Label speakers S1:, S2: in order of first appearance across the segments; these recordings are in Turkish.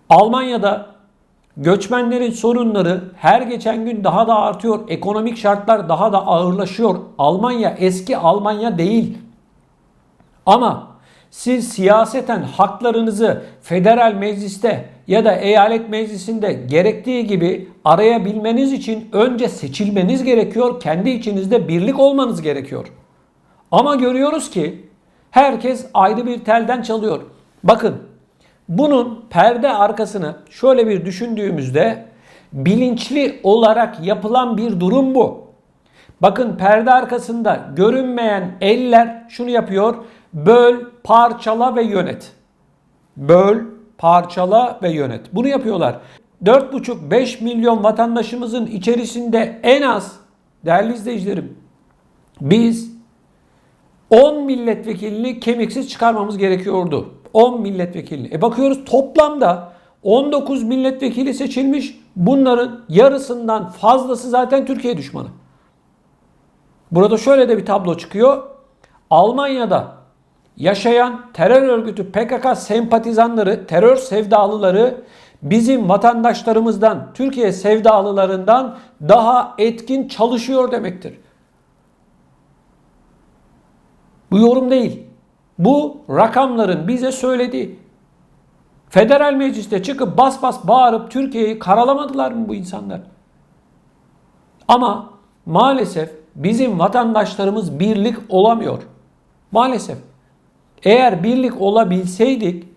S1: Almanya'da göçmenlerin sorunları her geçen gün daha da artıyor. Ekonomik şartlar daha da ağırlaşıyor. Almanya eski Almanya değil. Ama siz siyaseten haklarınızı federal mecliste ya da eyalet meclisinde gerektiği gibi arayabilmeniz için önce seçilmeniz gerekiyor. Kendi içinizde birlik olmanız gerekiyor. Ama görüyoruz ki herkes ayrı bir telden çalıyor. Bakın, bunun perde arkasını şöyle bir düşündüğümüzde bilinçli olarak yapılan bir durum bu. Bakın, perde arkasında görünmeyen eller şunu yapıyor. Böl, parçala ve yönet. Böl, parçala ve yönet. Bunu yapıyorlar. 4,5-5 milyon vatandaşımızın içerisinde en az, değerli izleyicilerim, biz 10 milletvekilini kemiksiz çıkarmamız gerekiyordu. 10 milletvekilini. Bakıyoruz toplamda 19 milletvekili seçilmiş. Bunların yarısından fazlası zaten Türkiye düşmanı. Burada şöyle de bir tablo çıkıyor. Almanya'da yaşayan terör örgütü PKK sempatizanları, terör sevdalıları bizim vatandaşlarımızdan, Türkiye sevdalılarından daha etkin çalışıyor demektir. Bu yorum değil. Bu rakamların bize söylediği. Federal mecliste çıkıp bas bas bağırıp Türkiye'yi karalamadılar mı bu insanlar? Ama maalesef bizim vatandaşlarımız birlik olamıyor. Maalesef. Eğer birlik olabilseydik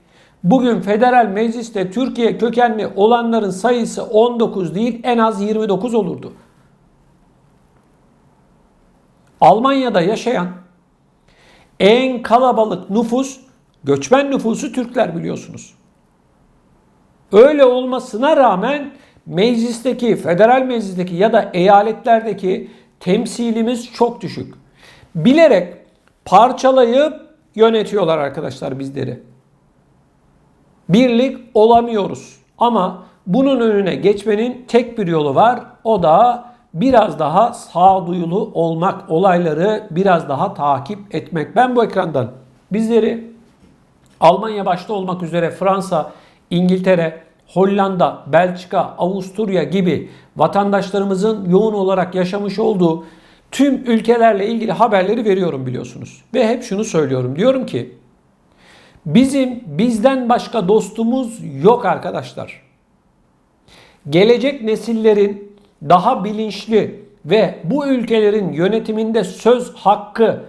S1: bugün federal mecliste Türkiye kökenli olanların sayısı 19 değil en az 29 olurdu. Almanya'da yaşayan en kalabalık nüfus, göçmen nüfusu Türkler biliyorsunuz. Öyle olmasına rağmen meclisteki, federal meclisteki ya da eyaletlerdeki temsilimiz çok düşük. Bilerek parçalayıp yönetiyorlar arkadaşlar bizleri. Birlik olamıyoruz. Ama bunun önüne geçmenin tek bir yolu var. O da biraz daha sağduyulu olmak, olayları biraz daha takip etmek. Ben bu ekrandan bizleri Almanya başta olmak üzere Fransa, İngiltere, Hollanda, Belçika, Avusturya gibi vatandaşlarımızın yoğun olarak yaşamış olduğu tüm ülkelerle ilgili haberleri veriyorum biliyorsunuz. Ve hep şunu söylüyorum. Diyorum ki bizden başka dostumuz yok arkadaşlar. Gelecek nesillerin daha bilinçli ve bu ülkelerin yönetiminde söz hakkı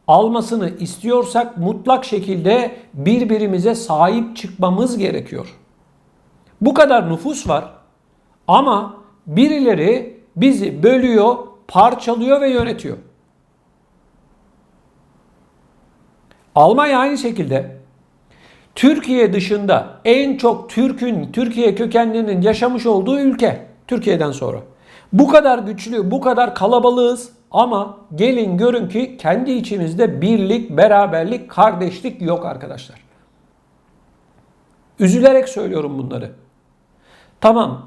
S1: almasını istiyorsak mutlak şekilde birbirimize sahip çıkmamız gerekiyor. Bu kadar nüfus var ama birileri bizi bölüyor, parçalıyor ve yönetiyor. Almanya aynı şekilde Türkiye dışında en çok Türk'ün, Türkiye kökenlinin yaşamış olduğu ülke Türkiye'den sonra. Bu kadar güçlü, bu kadar kalabalığız ama gelin görün ki kendi içimizde birlik, beraberlik, kardeşlik yok arkadaşlar. Üzülerek söylüyorum bunları. Tamam,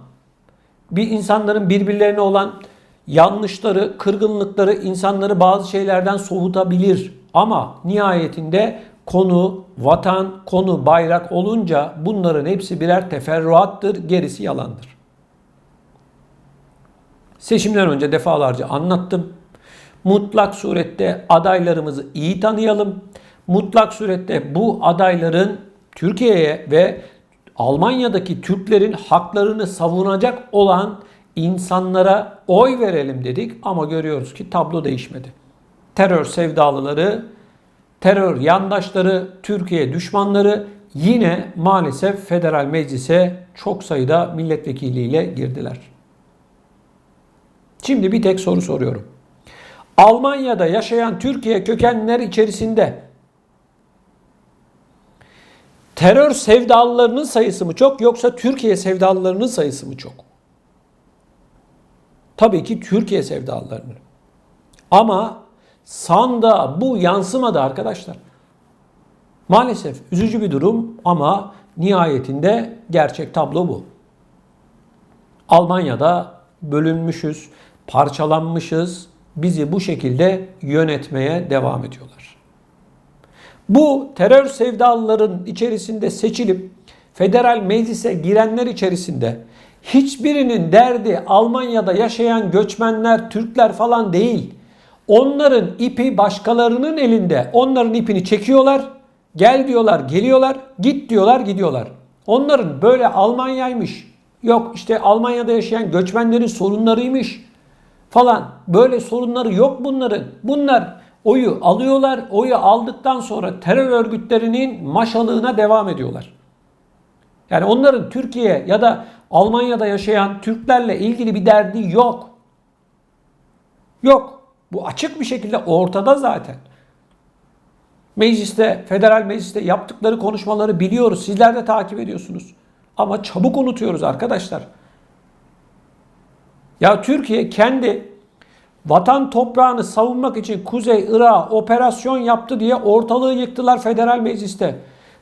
S1: bir insanların birbirlerine olan yanlışları, kırgınlıkları insanları bazı şeylerden soğutabilir. Ama nihayetinde konu vatan, konu bayrak olunca bunların hepsi birer teferruattır, gerisi yalandır. Seçimden önce defalarca anlattım. Mutlak surette adaylarımızı iyi tanıyalım. Mutlak surette bu adayların Türkiye'ye ve Almanya'daki Türklerin haklarını savunacak olan insanlara oy verelim dedik ama görüyoruz ki tablo değişmedi. Terör sevdalıları, terör yandaşları, Türkiye düşmanları yine maalesef federal meclise çok sayıda milletvekiliyle girdiler. Şimdi bir tek soru soruyorum. Almanya'da yaşayan Türkiye kökenliler içerisinde terör sevdalılarının sayısı mı çok yoksa Türkiye sevdalılarının sayısı mı çok? Tabii ki Türkiye sevdalılarının. Ama sandığa bu yansımadı arkadaşlar. Maalesef üzücü bir durum ama nihayetinde gerçek tablo bu. Almanya'da bölünmüşüz, parçalanmışız, bizi bu şekilde yönetmeye devam ediyorlar. Bu terör sevdalıların içerisinde seçilip federal meclise girenler içerisinde hiçbirinin derdi Almanya'da yaşayan göçmenler, Türkler falan değil. Onların ipi başkalarının elinde. Onların ipini çekiyorlar. Gel diyorlar, geliyorlar. Git diyorlar, gidiyorlar. Onların böyle Almanya'ymış. Yok işte Almanya'da yaşayan göçmenlerin sorunlarıymış falan. Böyle sorunları yok bunların. Bunlar oyu alıyorlar. Oyu aldıktan sonra terör örgütlerinin maşalığına devam ediyorlar. Yani onların Türkiye ya da Almanya'da yaşayan Türklerle ilgili bir derdi yok. Yok. Bu açık bir şekilde ortada zaten. Mecliste, federal mecliste yaptıkları konuşmaları biliyoruz. Sizler de takip ediyorsunuz. Ama çabuk unutuyoruz arkadaşlar. Ya Türkiye kendi vatan toprağını savunmak için Kuzey Irak'a operasyon yaptı diye ortalığı yıktılar federal mecliste.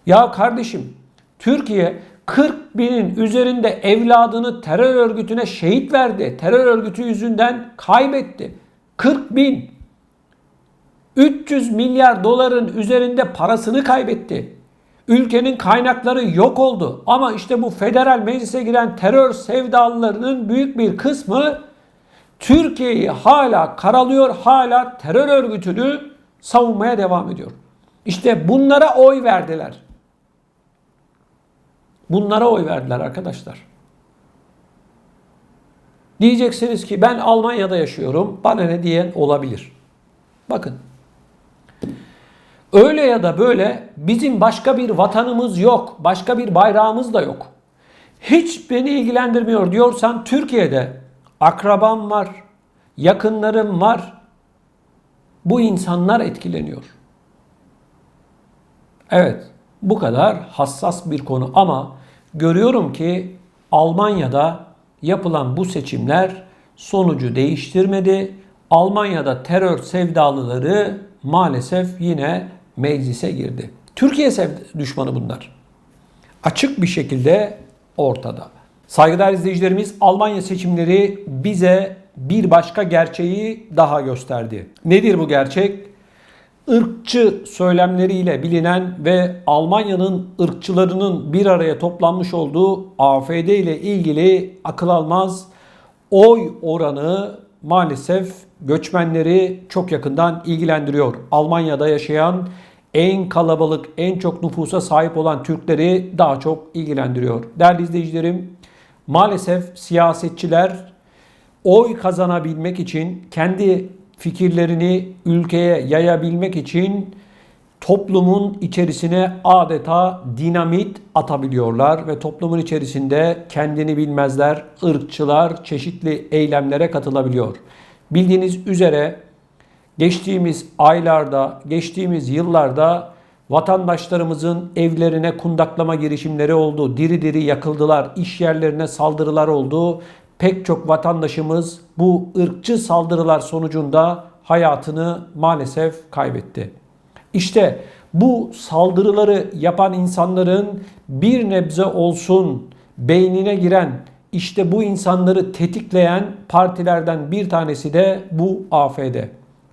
S1: Ya kardeşim, Türkiye 40 binin üzerinde evladını terör örgütüne şehit verdi. Terör örgütü yüzünden kaybetti. 40 bin. 300 milyar doların üzerinde parasını kaybetti. Ülkenin kaynakları yok oldu. Ama işte bu federal meclise giren terör sevdalılarının büyük bir kısmı Türkiye'yi hala karalıyor, hala terör örgütünü savunmaya devam ediyor. İşte bunlara oy verdiler. Bunlara oy verdiler arkadaşlar. Diyeceksiniz ki ben Almanya'da yaşıyorum, bana ne diyen olabilir. Bakın. Öyle ya da böyle bizim başka bir vatanımız yok. Başka bir bayrağımız da yok. Hiç beni ilgilendirmiyor diyorsan Türkiye'de akrabam var, yakınlarım var. Bu insanlar etkileniyor. Evet, bu kadar hassas bir konu ama görüyorum ki Almanya'da yapılan bu seçimler sonucu değiştirmedi. Almanya'da terör sevdalıları maalesef yine meclise girdi. Türkiye düşmanı bunlar. Açık bir şekilde ortada. Saygıdeğer izleyicilerimiz, Almanya seçimleri bize bir başka gerçeği daha gösterdi. Nedir bu gerçek? Irkçı söylemleriyle bilinen ve Almanya'nın ırkçılarının bir araya toplanmış olduğu AfD ile ilgili akıl almaz oy oranı maalesef göçmenleri çok yakından ilgilendiriyor. Almanya'da yaşayan en kalabalık, en çok nüfusa sahip olan Türkleri daha çok ilgilendiriyor. Değerli izleyicilerim, maalesef siyasetçiler oy kazanabilmek için, kendi fikirlerini ülkeye yayabilmek için toplumun içerisine adeta dinamit atabiliyorlar ve toplumun içerisinde kendini bilmezler, ırkçılar çeşitli eylemlere katılabiliyor. Bildiğiniz üzere geçtiğimiz aylarda, geçtiğimiz yıllarda vatandaşlarımızın evlerine kundaklama girişimleri oldu. Diri diri yakıldılar, iş yerlerine saldırılar oldu. Pek çok vatandaşımız bu ırkçı saldırılar sonucunda hayatını maalesef kaybetti. İşte bu saldırıları yapan insanların bir nebze olsun beynine giren, işte bu insanları tetikleyen partilerden bir tanesi de bu AfD.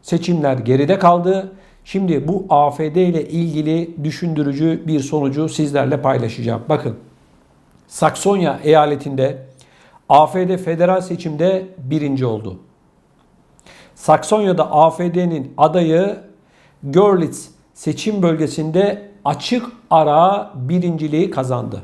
S1: Seçimler geride kaldı. Şimdi bu AfD ile ilgili düşündürücü bir sonucu sizlerle paylaşacağım. Bakın, Saksonya eyaletinde AfD federal seçimde birinci oldu. Saksonya'da AfD'nin adayı Görlitz seçim bölgesinde açık ara birinciliği kazandı.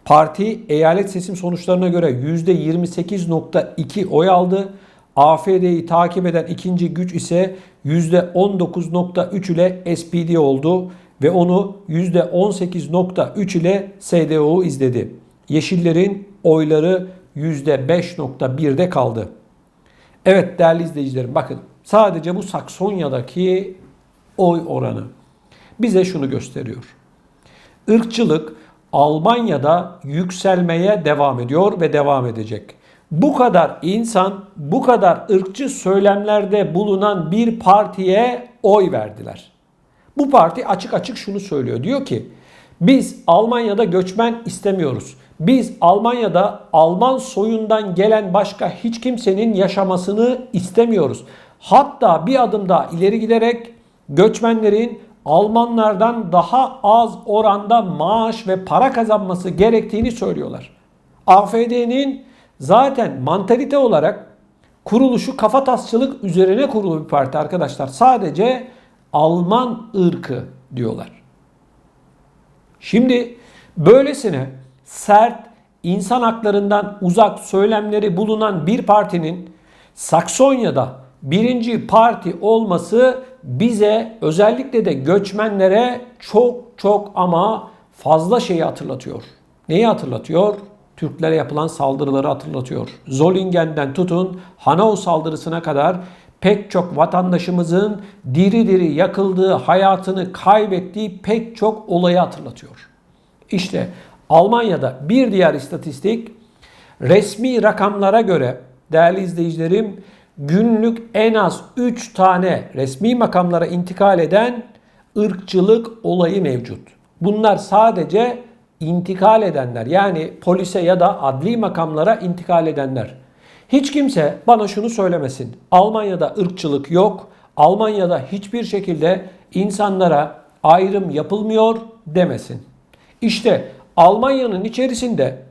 S1: Parti eyalet seçim sonuçlarına göre %28.2 oy aldı. AfD'yi takip eden ikinci güç ise %19.3 ile SPD oldu ve onu %18.3 ile CDU izledi. Yeşillerin oyları %5.1'de kaldı. Evet değerli izleyicilerim, bakın sadece bu Saksonya'daki oy oranı bize şunu gösteriyor. Irkçılık Almanya'da yükselmeye devam ediyor ve devam edecek. Bu kadar insan, bu kadar ırkçı söylemlerde bulunan bir partiye oy verdiler. Bu parti açık açık şunu söylüyor. Diyor ki biz Almanya'da göçmen istemiyoruz. Biz Almanya'da Alman soyundan gelen başka hiç kimsenin yaşamasını istemiyoruz. Hatta bir adım daha ileri giderek göçmenlerin Almanlardan daha az oranda maaş ve para kazanması gerektiğini söylüyorlar. AfD'nin zaten mantalite olarak kuruluşu kafatasçılık üzerine kurulu bir parti arkadaşlar. Sadece Alman ırkı diyorlar. Şimdi böylesine sert, insan haklarından uzak söylemleri bulunan bir partinin Saksonya'da birinci parti olması bize, özellikle de göçmenlere çok ama fazla şeyi hatırlatıyor. Neyi hatırlatıyor? Türklere yapılan saldırıları hatırlatıyor. Zollingen'den tutun Hanau saldırısına kadar pek çok vatandaşımızın diri diri yakıldığı, hayatını kaybettiği pek çok olayı hatırlatıyor. İşte Almanya'da bir diğer istatistik, resmi rakamlara göre değerli izleyicilerim, günlük en az 3 tane resmi makamlara intikal eden ırkçılık olayı mevcut. Bunlar sadece intikal edenler, yani polise ya da adli makamlara intikal edenler. Hiç kimse bana şunu söylemesin: Almanya'da ırkçılık yok, Almanya'da hiçbir şekilde insanlara ayrım yapılmıyor demesin. İşte Almanya'nın içerisinde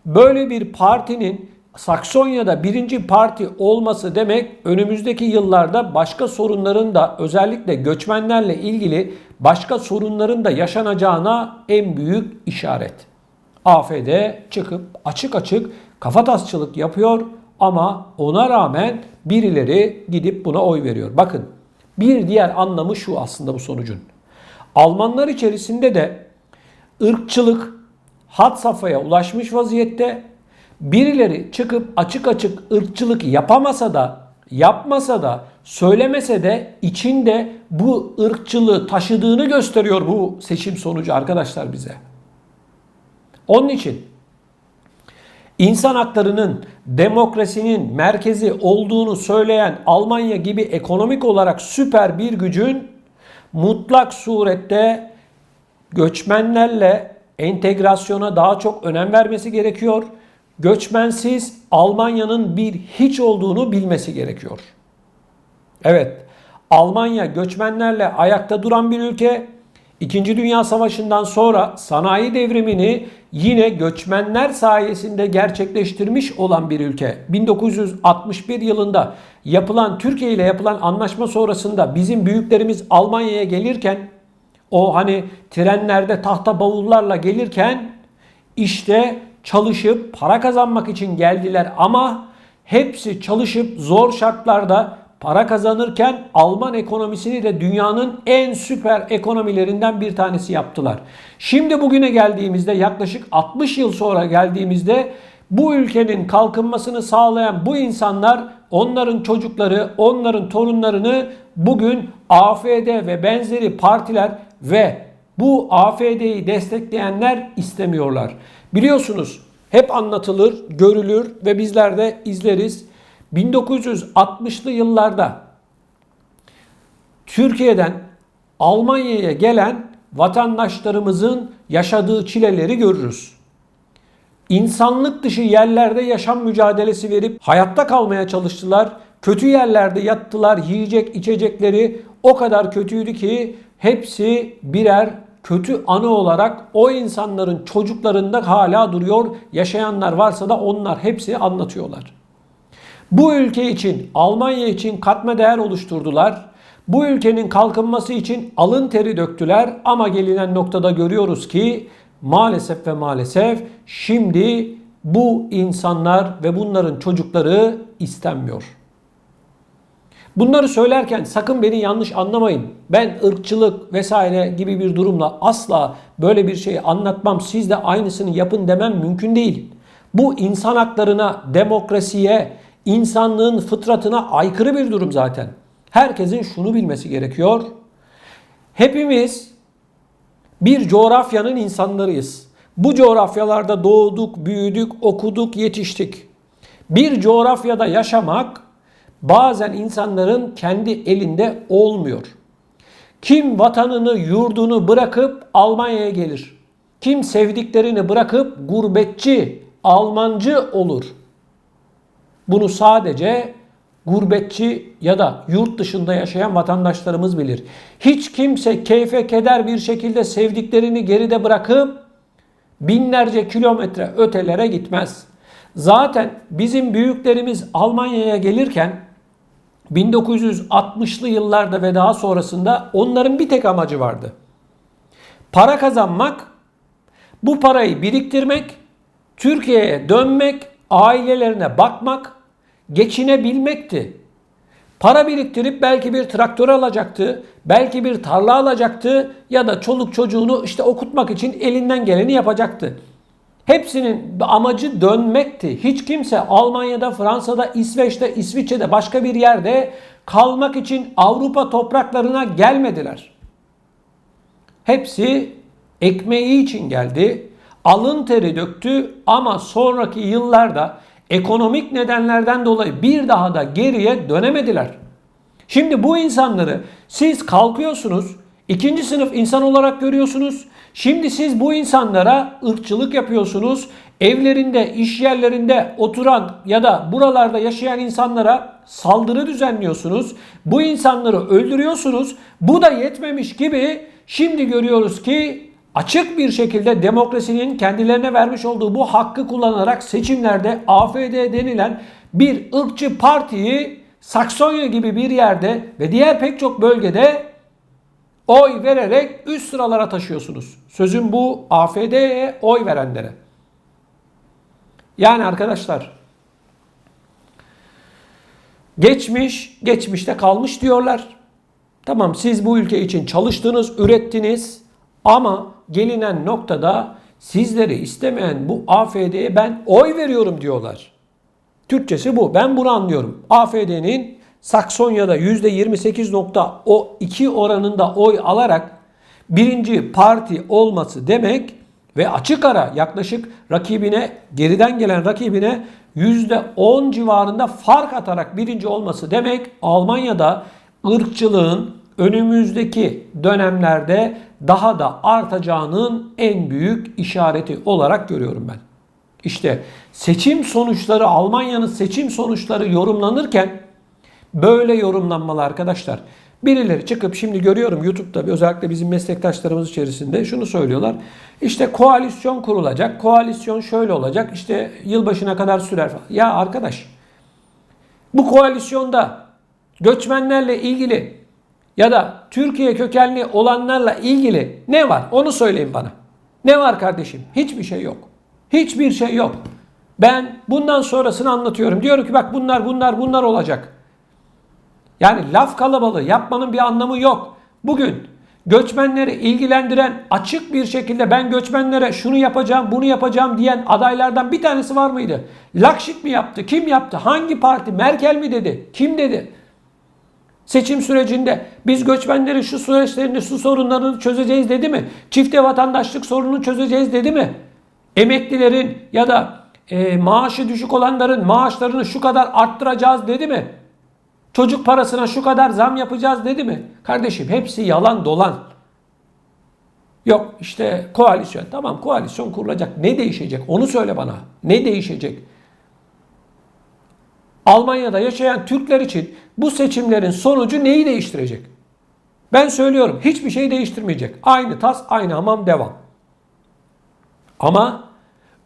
S1: böyle bir partinin Saksonya'da birinci parti olması demek, önümüzdeki yıllarda başka sorunların da, özellikle göçmenlerle ilgili başka sorunların da yaşanacağına en büyük işaret. AfD çıkıp açık açık kafatasçılık yapıyor ama ona rağmen birileri gidip buna oy veriyor. Bakın, bir diğer anlamı şu aslında bu sonucun. Almanlar içerisinde de ırkçılık had safhaya ulaşmış vaziyette. Birileri çıkıp açık açık ırkçılık yapmasa da, söylemese de içinde bu ırkçılığı taşıdığını gösteriyor bu seçim sonucu arkadaşlar bize. Onun için insan haklarının, demokrasinin merkezi olduğunu söyleyen Almanya gibi ekonomik olarak süper bir gücün mutlak surette göçmenlerle entegrasyona daha çok önem vermesi gerekiyor. Göçmensiz Almanya'nın bir hiç olduğunu bilmesi gerekiyor. Evet, Almanya göçmenlerle ayakta duran bir ülke. İkinci Dünya Savaşı'ndan sonra sanayi devrimini yine göçmenler sayesinde gerçekleştirmiş olan bir ülke. 1961 yılında Türkiye ile yapılan anlaşma sonrasında bizim büyüklerimiz Almanya'ya gelirken, o hani trenlerde tahta bavullarla gelirken, işte çalışıp para kazanmak için geldiler ama hepsi çalışıp zor şartlarda para kazanırken Alman ekonomisini de dünyanın en süper ekonomilerinden bir tanesi yaptılar. Şimdi bugüne geldiğimizde, yaklaşık 60 yıl sonra geldiğimizde, bu ülkenin kalkınmasını sağlayan bu insanlar, onların çocukları, onların torunlarını bugün AfD ve benzeri partiler ve bu AfD'yi destekleyenler istemiyorlar. Biliyorsunuz, hep anlatılır, görülür ve bizler de izleriz. 1960'lı yıllarda Türkiye'den Almanya'ya gelen vatandaşlarımızın yaşadığı çileleri görürüz. İnsanlık dışı yerlerde yaşam mücadelesi verip hayatta kalmaya çalıştılar. Kötü yerlerde yattılar. Yiyecek içecekleri o kadar kötüydü ki hepsi birer kötü anı olarak o insanların çocuklarında hala duruyor. Yaşayanlar varsa da onlar hepsi anlatıyorlar. Bu ülke için, Almanya için katma değer oluşturdular. Bu ülkenin kalkınması için alın teri döktüler ama gelinen noktada görüyoruz ki maalesef şimdi bu insanlar ve bunların çocukları istenmiyor. Bunları söylerken sakın beni yanlış anlamayın. Ben ırkçılık vesaire gibi bir durumla asla böyle bir şeyi anlatmam. Siz de aynısını yapın demem mümkün değil. Bu insan haklarına, demokrasiye, insanlığın fıtratına aykırı bir durum zaten. Herkesin şunu bilmesi gerekiyor: hepimiz bir coğrafyanın insanlarıyız. Bu coğrafyalarda doğduk, büyüdük, okuduk, yetiştik. Bir coğrafyada yaşamak bazen insanların kendi elinde olmuyor. Kim vatanını, yurdunu bırakıp Almanya'ya gelir? Kim sevdiklerini bırakıp gurbetçi, Almancı olur? Bunu sadece gurbetçi ya da yurt dışında yaşayan vatandaşlarımız bilir. Hiç kimse keyfe keder bir şekilde sevdiklerini geride bırakıp binlerce kilometre ötelere gitmez. Zaten bizim büyüklerimiz Almanya'ya gelirken 1960'lı yıllarda ve daha sonrasında onların bir tek amacı vardı. Para kazanmak, bu parayı biriktirmek, Türkiye'ye dönmek, ailelerine bakmak, geçinebilmekti. Para biriktirip belki bir traktör alacaktı, belki bir tarla alacaktı ya da çoluk çocuğunu işte okutmak için elinden geleni yapacaktı. Hepsinin amacı dönmekti. Hiç kimse Almanya'da, Fransa'da, İsveç'te, İsviçre'de başka bir yerde kalmak için Avrupa topraklarına gelmediler. Hepsi ekmeği için geldi, alın teri döktü ama sonraki yıllarda ekonomik nedenlerden dolayı bir daha da geriye dönemediler. Şimdi bu insanları siz kalkıyorsunuz, ikinci sınıf insan olarak görüyorsunuz. Şimdi siz bu insanlara ırkçılık yapıyorsunuz. Evlerinde, iş yerlerinde oturan ya da buralarda yaşayan insanlara saldırı düzenliyorsunuz. Bu insanları öldürüyorsunuz. Bu da yetmemiş gibi şimdi görüyoruz ki açık bir şekilde demokrasinin kendilerine vermiş olduğu bu hakkı kullanarak seçimlerde AfD denilen bir ırkçı partiyi Saksonya gibi bir yerde ve diğer pek çok bölgede oy vererek üst sıralara taşıyorsunuz. Sözüm bu AfD'ye oy verenlere. Yani arkadaşlar geçmiş geçmişte kalmış diyorlar. Tamam, siz bu ülke için çalıştınız, ürettiniz ama gelinen noktada sizleri istemeyen bu AfD'ye ben oy veriyorum diyorlar. Türkçesi bu. Ben bunu anlıyorum. AfD'nin Saksonya'da %28.2 oranında oy alarak birinci parti olması demek ve açık ara yaklaşık rakibine, geriden gelen rakibine %10 civarında fark atarak birinci olması demek, Almanya'da ırkçılığın önümüzdeki dönemlerde daha da artacağının en büyük işareti olarak görüyorum ben. İşte seçim sonuçları, Almanya'nın seçim sonuçları yorumlanırken böyle yorumlanmalı arkadaşlar. Birileri çıkıp şimdi görüyorum YouTube'da özellikle bizim meslektaşlarımız içerisinde şunu söylüyorlar. İşte koalisyon kurulacak, koalisyon şöyle olacak, işte yılbaşına kadar sürer falan. Ya arkadaş, bu koalisyonda göçmenlerle ilgili ya da Türkiye kökenli olanlarla ilgili ne var? Onu söyleyin bana. Ne var kardeşim? Hiçbir şey yok. Hiçbir şey yok. Ben bundan sonrasını anlatıyorum. Diyorum ki bak bunlar olacak. Yani laf kalabalığı yapmanın bir anlamı yok. Bugün göçmenleri ilgilendiren, açık bir şekilde ben göçmenlere şunu yapacağım, bunu yapacağım diyen adaylardan bir tanesi var mıydı? Lakşit mi yaptı? Kim yaptı? Hangi parti? Merkel mi dedi? Kim dedi? Seçim sürecinde biz göçmenleri şu süreçlerinde su sorunlarını çözeceğiz dedi mi? Çifte vatandaşlık sorununu çözeceğiz dedi mi? Emeklilerin ya da maaşı düşük olanların maaşlarını şu kadar arttıracağız dedi mi? Çocuk parasına şu kadar zam yapacağız dedi mi? Kardeşim hepsi yalan dolan. Yok işte koalisyon. Tamam, koalisyon kurulacak. Ne değişecek? Onu söyle bana. Ne değişecek? Almanya'da yaşayan Türkler için bu seçimlerin sonucu neyi değiştirecek? Ben söylüyorum, hiçbir şey değiştirmeyecek. Aynı tas, aynı hamam, devam. Ama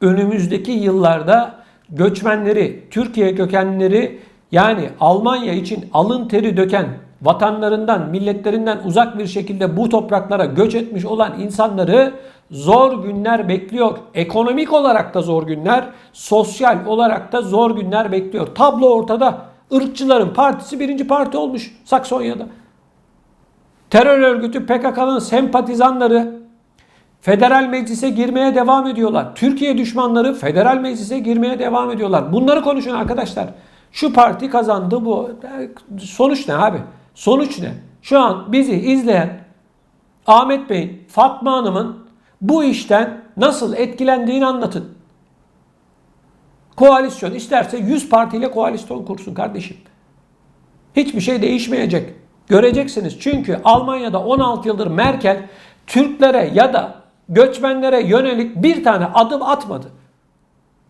S1: önümüzdeki yıllarda göçmenleri, Türkiye kökenlileri, yani Almanya için alın teri döken, vatanlarından, milletlerinden uzak bir şekilde bu topraklara göç etmiş olan insanları zor günler bekliyor. Ekonomik olarak da zor günler, sosyal olarak da zor günler bekliyor. Tablo ortada. Irkçıların partisi birinci parti olmuş Saksonya'da. Terör örgütü PKK'nın sempatizanları federal meclise girmeye devam ediyorlar. Türkiye düşmanları federal meclise girmeye devam ediyorlar. Bunları konuşun arkadaşlar. Şu parti kazandı bu. Sonuç ne abi? Sonuç ne? Şu an bizi izleyen Ahmet Bey'in, Fatma Hanım'ın bu işten nasıl etkilendiğini anlatın. Koalisyon isterse 100 partiyle koalisyon kursun kardeşim. Hiçbir şey değişmeyecek. Göreceksiniz. Çünkü Almanya'da 16 yıldır Merkel Türklere ya da göçmenlere yönelik bir tane adım atmadı.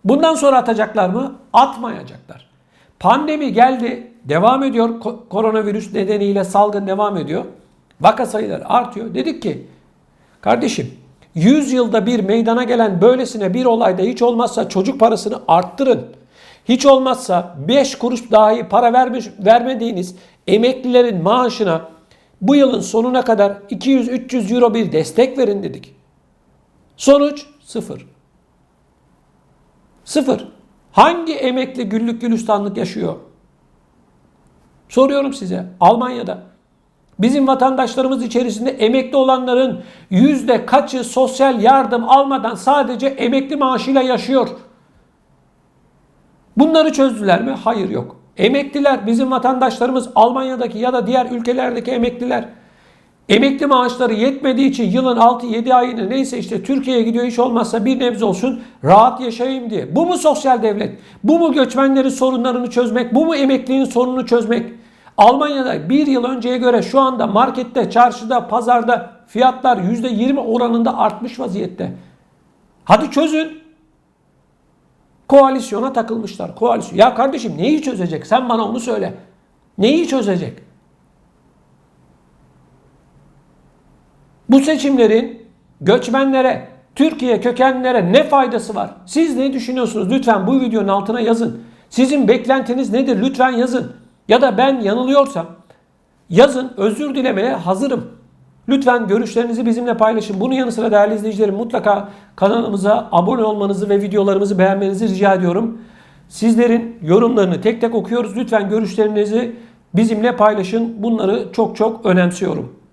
S1: Bundan sonra atacaklar mı? Atmayacaklar. Pandemi geldi. devam ediyor. Koronavirüs nedeniyle salgın devam ediyor. Vaka sayıları artıyor. Dedik ki kardeşim 100 yılda bir meydana gelen böylesine bir olayda hiç olmazsa çocuk parasını arttırın. Hiç olmazsa 5 kuruş dahi para vermediğiniz emeklilerin maaşına bu yılın sonuna kadar 200-300 euro bir destek verin dedik. Sonuç sıfır. Sıfır. Hangi emekli güllük gülistanlık yaşıyor? Soruyorum size. Almanya'da. Bizim vatandaşlarımız içerisinde emekli olanların yüzde kaçı sosyal yardım almadan sadece emekli maaşıyla yaşıyor? Bunları çözdüler mi? Hayır, yok. Emekliler, bizim vatandaşlarımız Almanya'daki ya da diğer ülkelerdeki emekliler emekli maaşları yetmediği için yılın 6-7 ayını neyse işte Türkiye'ye gidiyor, hiç olmazsa bir nebze olsun rahat yaşayayım diye. Bu mu sosyal devlet? Bu mu göçmenlerin sorunlarını çözmek? Bu mu emeklinin sorununu çözmek? Almanya'da bir yıl önceye göre şu anda markette, çarşıda, pazarda fiyatlar %20 oranında artmış vaziyette. Hadi çözün. Koalisyona takılmışlar. Koalisyon. Ya kardeşim neyi çözecek? Sen bana onu söyle. Neyi çözecek? Bu seçimlerin göçmenlere, Türkiye kökenlilere ne faydası var? Siz ne düşünüyorsunuz? Lütfen bu videonun altına yazın. Sizin beklentiniz nedir? Lütfen yazın. Ya da ben yanılıyorsam yazın, özür dilemeye hazırım. Lütfen görüşlerinizi bizimle paylaşın. Bunun yanı sıra değerli izleyicilerim mutlaka kanalımıza abone olmanızı ve videolarımızı beğenmenizi rica ediyorum. Sizlerin yorumlarını tek tek okuyoruz. Lütfen görüşlerinizi bizimle paylaşın. Bunları çok çok önemsiyorum.